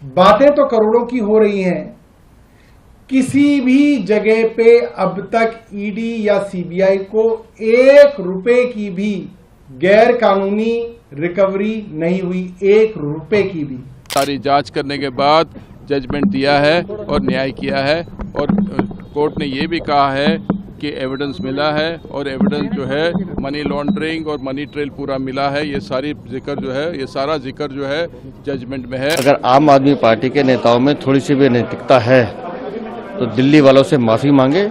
बातें तो करोड़ों की हो रही हैं, किसी भी जगह पे अब तक ईडी या सीबीआई को 1 रुपए की भी गैर कानूनी रिकवरी नहीं हुई, 1 रुपए की भी। सारी जांच करने के बाद जजमेंट दिया है और न्याय किया है और कोर्ट ने ये भी कहा है कि एविडेंस मिला है और एविडेंस जो है मनी लॉन्ड्रिंग और मनी ट्रेल पूरा मिला है। ये सारी जिक्र जो है, ये सारा जिक्र जो है जजमेंट में है। अगर आम आदमी पार्टी के नेताओं में थोड़ी सी भी नैतिकता है तो दिल्ली वालों से माफी मांगे,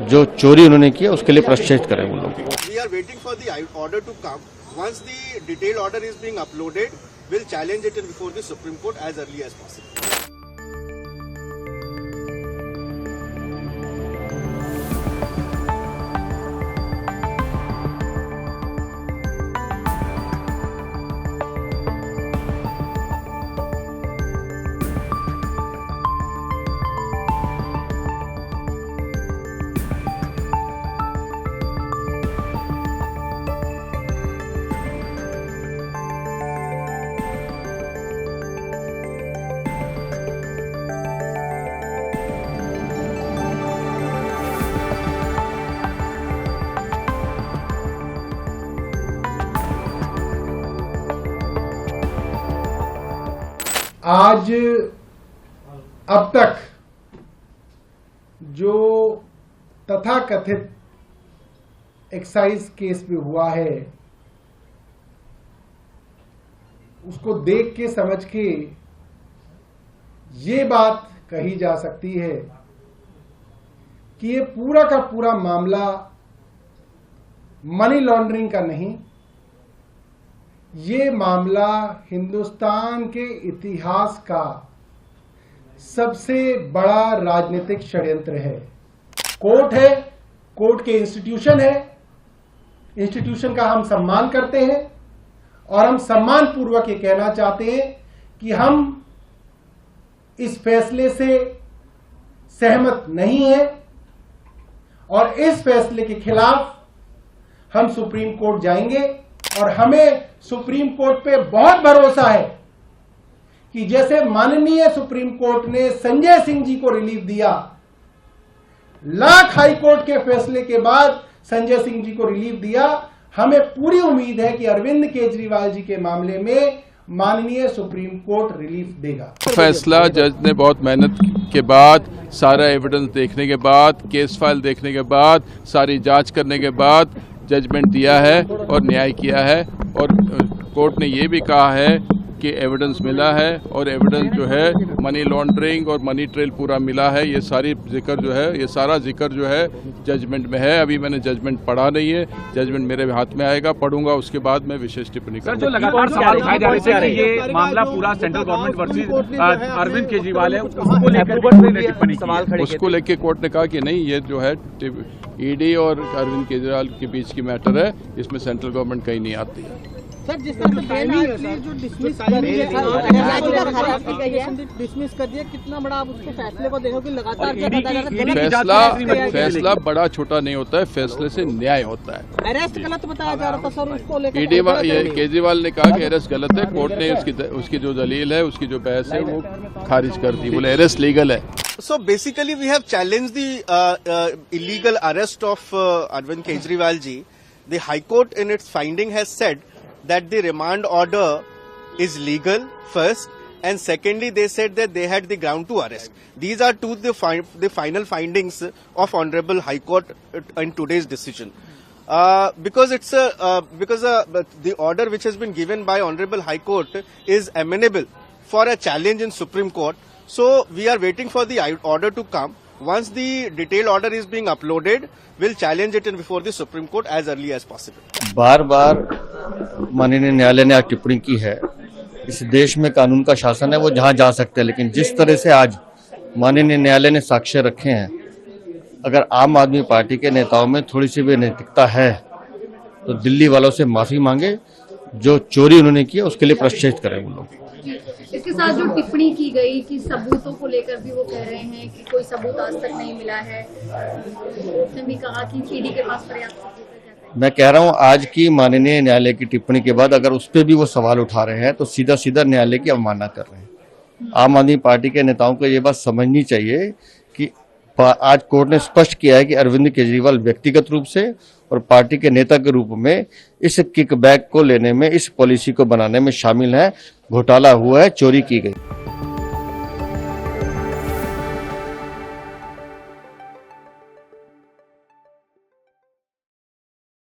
जो चोरी उन्होंने किया उसके लिए प्रायश्चित करें वो लोग। We are waiting for the order to come. Once the detailed order is being uploaded, we'll challenge it before the Supreme Court as early as possible. आज अब तक जो तथाकथित एक्साइज केस में हुआ है, उसको देख के समझ के ये बात कही जा सकती है कि ये पूरा का पूरा मामला मनी लॉन्ड्रिंग का नहीं, ये मामला हिंदुस्तान के इतिहास का सबसे बड़ा राजनीतिक षड्यंत्र है। कोर्ट है, कोर्ट के इंस्टीट्यूशन है, इंस्टीट्यूशन का हम सम्मान करते हैं और हम सम्मान पूर्वक ये कहना चाहते हैं कि हम इस फैसले से सहमत नहीं हैं और इस फैसले के खिलाफ हम सुप्रीम कोर्ट जाएंगे और हमें सुप्रीम कोर्ट पे बहुत भरोसा है कि जैसे माननीय सुप्रीम कोर्ट ने संजय सिंह जी को रिलीफ दिया, लाख हाई कोर्ट के फैसले के बाद संजय सिंह जी को रिलीफ दिया, हमें पूरी उम्मीद है कि अरविंद केजरीवाल जी के मामले में माननीय सुप्रीम कोर्ट रिलीफ देगा। फैसला जज ने बहुत मेहनत के बाद, सारा एविडेंस देखने के बाद, केस फाइल देखने के बाद, सारी जांच करने के बाद जजमेंट दिया है और न्याय किया है और कोर्ट ने ये भी कहा है कि एविडेंस मिला है और एविडेंस जो है मनी लॉन्ड्रिंग और मनी ट्रेल पूरा मिला है। ये सारी जिक्र जो है, ये सारा जिक्र जो है जजमेंट में है। अभी मैंने जजमेंट पढ़ा नहीं है, जजमेंट मेरे हाथ में आएगा, पढ़ूंगा, उसके बाद मैं विशेष टिप्पणी करूंगा। जो लगातार सवाल उठाए जा रहे थे कि ये मामला पूरा central government versus Arvind Kejriwal है, उसको लेकर उसको लेके कोर्ट ने कहा कि नहीं, ये जो है ईडी और अरविंद केजरीवाल के बीच की मैटर है, इसमें सेंट्रल गवर्नमेंट कहीं नहीं आती है। सर, जिस तरह से जो डिसमिस कर दिया, कितना बड़ा आप उसके फैसले को देखो कि लगातार फैसला बड़ा छोटा नहीं होता है, फैसले से न्याय होता है। अरेस्ट गलत बताया जा रहा था सर, उसको लेकर ईडी केजरीवाल ने कहा कि अरेस्ट गलत है, कोर्ट ने उसकी जो दलील है, उसकी जो बहस है वो खारिज कर दी, बोले अरेस्ट लीगल है। So basically we have challenged the illegal arrest of Arvind Kejriwal ji. The High Court in its finding has said that the remand order is legal first, and secondly they said that they had the ground to arrest. These are the final findings of Honorable High Court in today's decision. Because the order which has been given by Honorable High Court is amenable for a challenge in Supreme Court. So we are waiting for the order to come. Once the detailed order is being uploaded, we'll challenge it before the Supreme Court as early as possible. बार बार माननीय न्यायालय ने आज टिप्पणी की है, इस देश में कानून का शासन है, वो जहां जा सकते हैं, लेकिन जिस तरह से आज माननीय न्यायालय ने साक्ष्य रखे हैं, अगर आम आदमी पार्टी के नेताओं में थोड़ी सी भी नैतिकता है तो दिल्ली वालों से माफी मांगे, जो चोरी उन्होंने किया उसके लिए प्रायश्चित करें वो लोग। इसके साथ जो टिप्पणी की गई कि सबूतों को लेकर भी वो कह रहे हैं कि कोई सबूत आज तक नहीं मिला है, उसने भी कहा कि ईडी के पास पर्याप्त सबूत है। मैं कह रहा हूं, आज की माननीय न्यायालय की टिप्पणी के बाद अगर उस पर भी वो सवाल उठा रहे हैं तो सीधा सीधा न्यायालय की अवमानना कर रहे हैं। आम आदमी पार्टी के नेताओं को ये बात समझनी चाहिए कि आज कोर्ट ने स्पष्ट किया है कि अरविंद केजरीवाल व्यक्तिगत रूप से और पार्टी के नेता के रूप में इस किकबैक को लेने में, इस पॉलिसी को बनाने में शामिल है। घोटाला हुआ है, चोरी की गई।